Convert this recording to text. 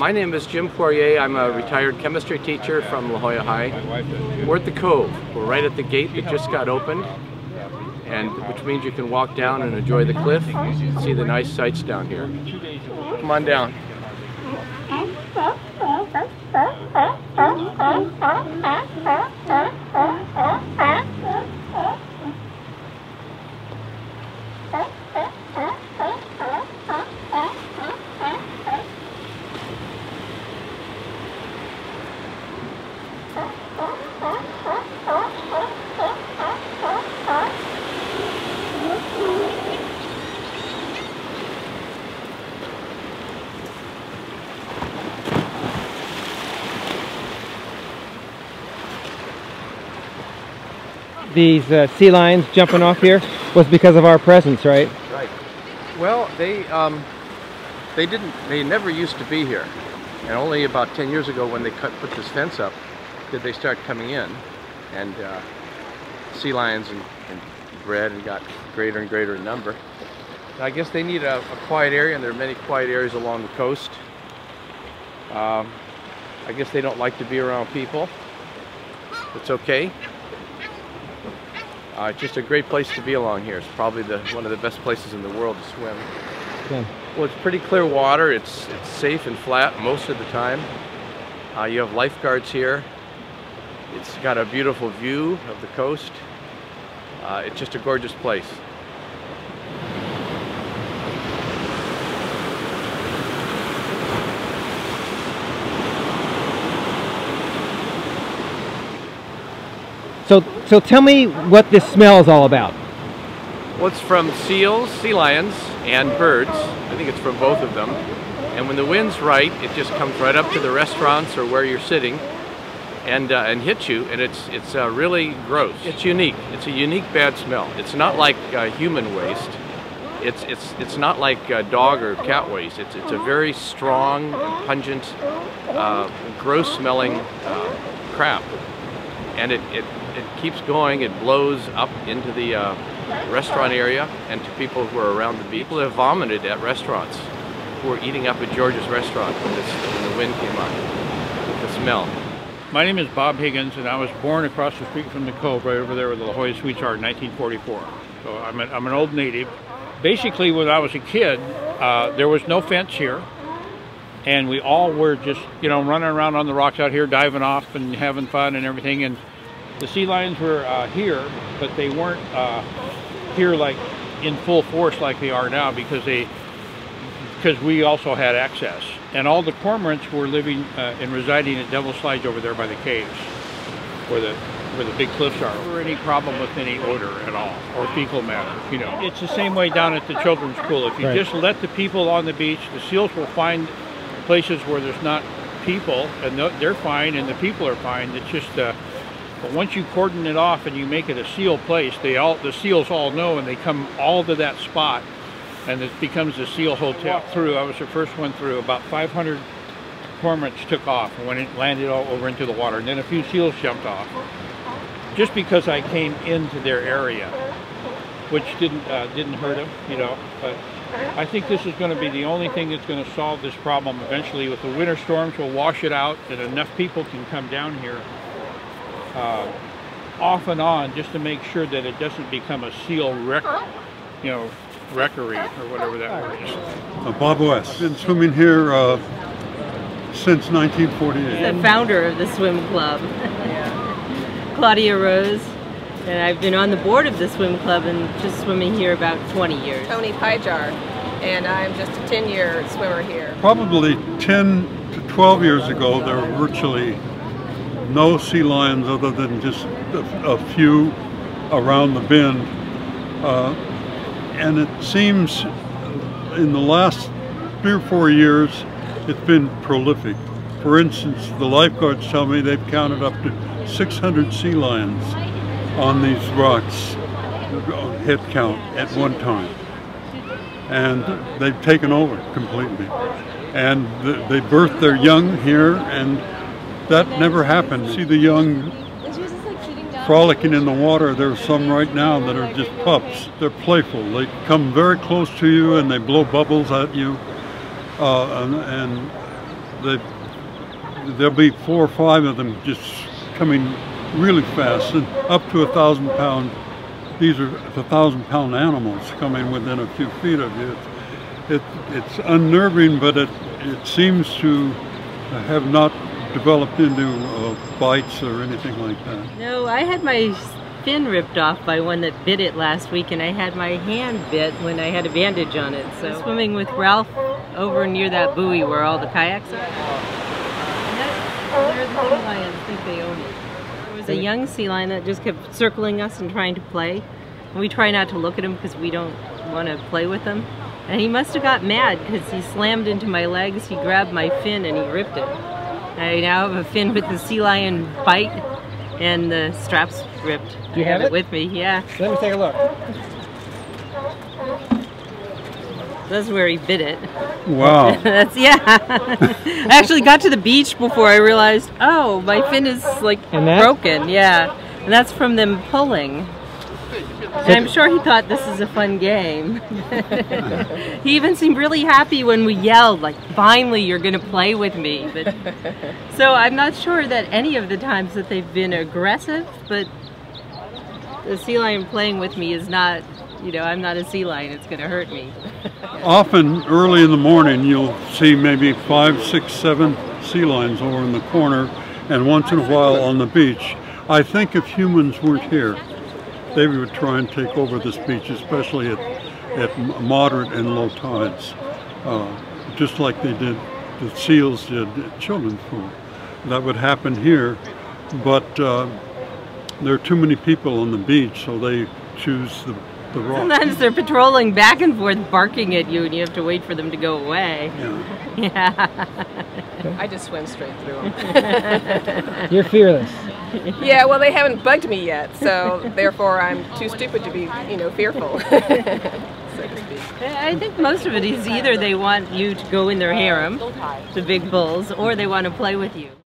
My name is Jim Poirier. I'm a retired chemistry teacher from La Jolla High. We're at the Cove. We're right at the gate that just got opened, and which means you can walk down and enjoy the cliff, see the nice sights down here. Come on down. These sea lions jumping off here was because of our presence, right? Right. Well, they never used to be here, and only about 10 years ago, when they put this fence up, did they start coming in, and sea lions and bred and got greater and greater in number. I guess they need a quiet area, and there are many quiet areas along the coast. I guess they don't like to be around people. It's okay. It's just a great place to be along here. It's probably one of the best places in the world to swim. Yeah. Well, it's pretty clear water. It's safe and flat most of the time. You have lifeguards here. It's got a beautiful view of the coast. It's just a gorgeous place. So tell me what this smell is all about. Well, it's from seals, sea lions, and birds. I think it's from both of them. And when the wind's right, it just comes right up to the restaurants or where you're sitting and hits you, and it's really gross. It's unique. It's a unique bad smell. It's not like human waste. It's not like dog or cat waste. It's a very strong, pungent, gross-smelling crap, and it keeps going. It blows up into the restaurant area and to people who are around the beach. People have vomited at restaurants who were eating up at George's restaurant when the wind came up with the smell. My name is Bob Higgins, and I was born across the street from the Cove, right over there where the La Jolla Sweetheart in 1944. So I'm an old native. Basically, when I was a kid, there was no fence here, and we all were just, running around on the rocks out here, diving off and having fun and everything. And the sea lions were here, but they weren't here like in full force like they are now, because we also had access. And all the cormorants were living and residing at Devil's Slides over there by the caves, where the big cliffs are. Never any problem with any odor at all, or fecal matter. It's the same way down at the children's pool. If you just let the people on the beach, the seals will find places where there's not people, and they're fine, and the people are fine. It's just but once you cordon it off and you make it a seal place, the seals all know, and they come all to that spot, and it becomes a seal hotel. I was the first one through. About 500 cormorants took off when it landed all over into the water, and then a few seals jumped off. Just because I came into their area, which didn't hurt them, But I think this is going to be the only thing that's going to solve this problem eventually. With the winter storms, we'll wash it out, and enough people can come down here off and on, just to make sure that it doesn't become a seal wreckery, or whatever that word is. Bob West. I've been swimming here since 1948. The founder of the swim club, Claudia Rose, and I've been on the board of the swim club and just swimming here about 20 years. Tony Pyjar, and I'm just a 10-year swimmer here. Probably 10 to 12 years ago, there were virtually no sea lions other than just a few around the bend. And it seems in the last 3 or 4 years, it's been prolific. For instance, the lifeguards tell me they've counted up to 600 sea lions on these rocks, head count, at one time. And they've taken over completely. And they birth their young here, and that never happened. See the young frolicking in the water. There's some right now that are just pups. They're playful. They come very close to you and they blow bubbles at you. And there'll be 4 or 5 of them just coming really fast, and up to 1,000 pound. These are 1,000-pound animals coming within a few feet of you. It's unnerving, but it seems to have not developed into bites or anything like that. No, I had my fin ripped off by one that bit it last week, and I had my hand bit when I had a bandage on it. So swimming with Ralph over near that buoy where all the kayaks are. There's the sea lions, I think they own it. There was a young sea lion that just kept circling us and trying to play. And we try not to look at him because we don't want to play with him. And he must have got mad because he slammed into my legs, he grabbed my fin and he ripped it. I now have a fin with the sea lion bite and the straps ripped. Do you have it with me? Yeah. Let me take a look. That's where he bit it. Wow. That's, yeah. I actually got to the beach before I realized, oh, my fin is like broken. Yeah. And that's from them pulling. And I'm sure he thought this is a fun game. He even seemed really happy when we yelled, like, finally you're going to play with me. But, so I'm not sure that any of the times that they've been aggressive, but the sea lion playing with me is not, you know, I'm not a sea lion, it's going to hurt me. Often early in the morning you'll see maybe 5, 6, 7 sea lions over in the corner, and once in a while on the beach. I think if humans weren't here, they would try and take over this beach, especially at moderate and low tides, just like they did, the seals did at Children's Pool. That would happen here, but there are too many people on the beach, so they choose the rock. Sometimes they're patrolling back and forth, barking at you, and you have to wait for them to go away. Yeah. Yeah. I just swim straight through them. You're fearless. Yeah, well, they haven't bugged me yet, so therefore I'm too stupid to be, you know, fearful, so to speak. I think most of it is either they want you to go in their harem, the big bulls, or they want to play with you.